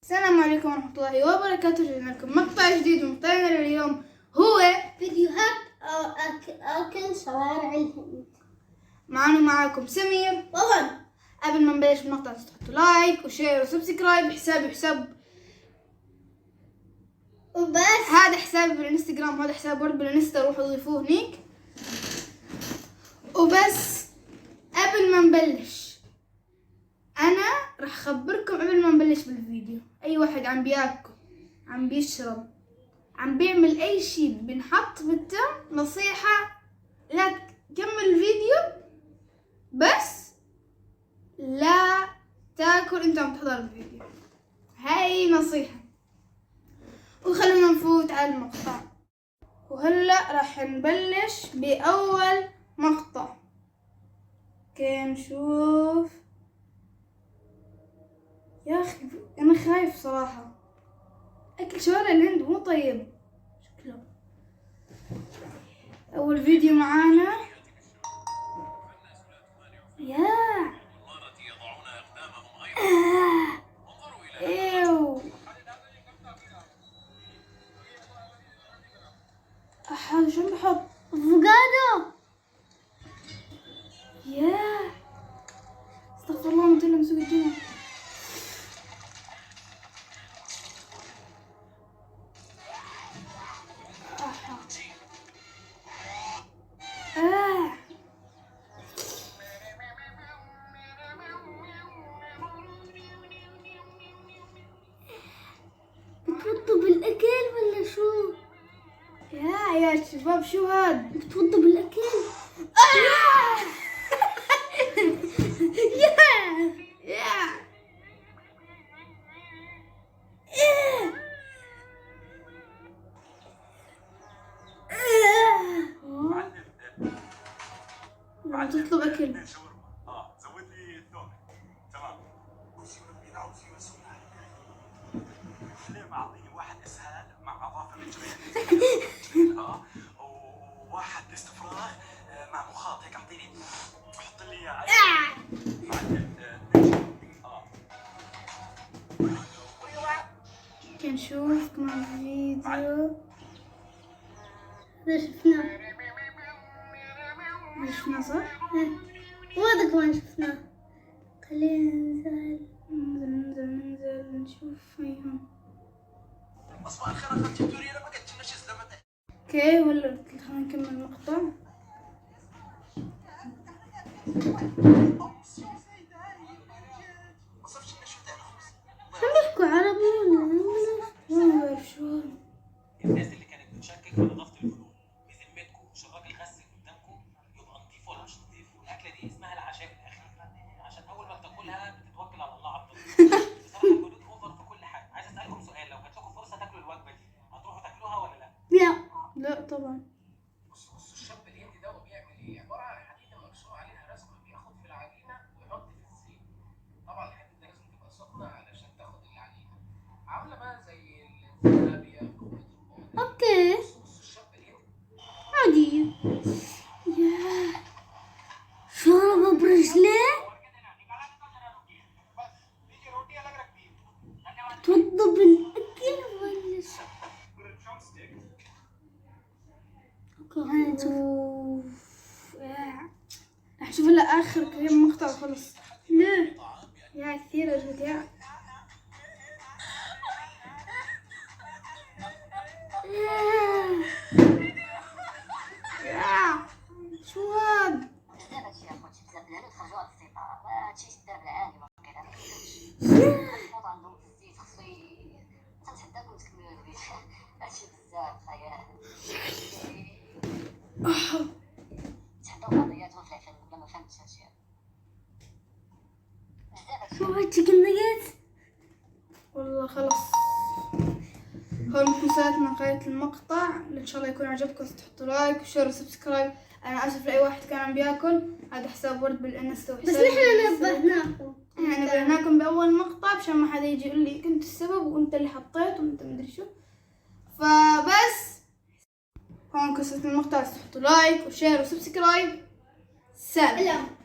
السلام عليكم ورحمة الله وبركاته. جبنا لكم مقطع جديد، ومقطعنا اليوم هو فيديوهات أكل شوارع الهند. معاكم سمير. طبعا قبل ما نبلش المقطع تحطوا لايك وشير وسبسكرايب. حساب وبس. هذا حسابي بالانستغرام، وهذا حساب ورد بالانستا، روحوا ضيفوه هنيك. وبس قبل ما نبلش انا راح اخبركم قبل ما نبلش بالفيديو، اي واحد عم بياكل، عم بيشرب، عم بيعمل اي شيء بنحط بالتم، نصيحة لا تكمل الفيديو، بس لا تاكل انت عم تحضر الفيديو، هاي نصيحة. وخلونا نفوت على المقطع. وهلا راح نبلش باول مقطع. اوكي نشوف. يا اخي انا خايف صراحة، اكل شوارع الهند مو طيب شكله. اول فيديو معانا. ايوه هذا شو بحط؟ افوكادو. ياه استغفر الله من تلمسوا الدنيا. بتوضوا بالاكل ولا شو؟ يا شباب شو هاد؟ بتوضوا بالاكل؟ لما تطلب اكل زود لي الثوم. تمام. ليه ما اعطيني واحد اسهال مع اضافه من جبين وواحد استفراغ مع مخاط، هيك اعطيني، حط لي اياه. كنشوف كمان فيديو. هذا شفناه. شفنا صح؟ وهذا كمان شفناه. خلينا ننزل نشوف فيهم. اوكي ولا خلينا نكمل المقطع. شو بيحكوا عربي ولا انجلش؟ ما بعرف شو. الناس اللي كانت بتشكك في نظافه الفلول بذمتكم، مش الراجل غسل قدامكم يبقى نضيف ولا مش نضيف؟ والاكله دي اسمها العشاء في الاخر، عشان اول ما بتاكلها بتتوكل على الله عبد الله. بصراحه الجلود اوفر في كل حاجه. عايز اسالكم سؤال، لو جات لكم فرصه تاكلوا الوجبه دي هتروحوا تاكلوها ولا لا؟ لا طبعا. بص الشاب الهندي ده بيعمل ايه؟ عباره عن حديده مكسور عليها رسمه، بياخد في العجينه ويحط في الزيت. طبعا الحديده لازم تبقى سخنه علشان تاخد العجينه، عامله بقى زي الزلابيه. اوكي الشاب الهندي عادي. يا شرب برجليه. توضوا بالاكل ولا شو؟ اوكي هاي نشوف. راح اشوف هلا اخر كم مقطع وخلص. ليه؟ يا كثير الفيديو. شو هاد؟ شو هاي تشيكن ناجتس؟ والله خلص هون بكون صارت نهاية المقطع. ان شاء الله يكون عجبكم، تحطوا لايك وشير وسبسكرايب. انا اسف لاي واحد كان عم بياكل، هذا حساب ورد بالانستا بس نحن نبهناكم. يعني نبهناكم باول مقطع مشان ما حدا يجي يقول لي كنت السبب وانت اللي حطيت وانت مدري شو. فبس هون قصة المقطع، تحطوا لايك وشير وسبسكرايب. سلام.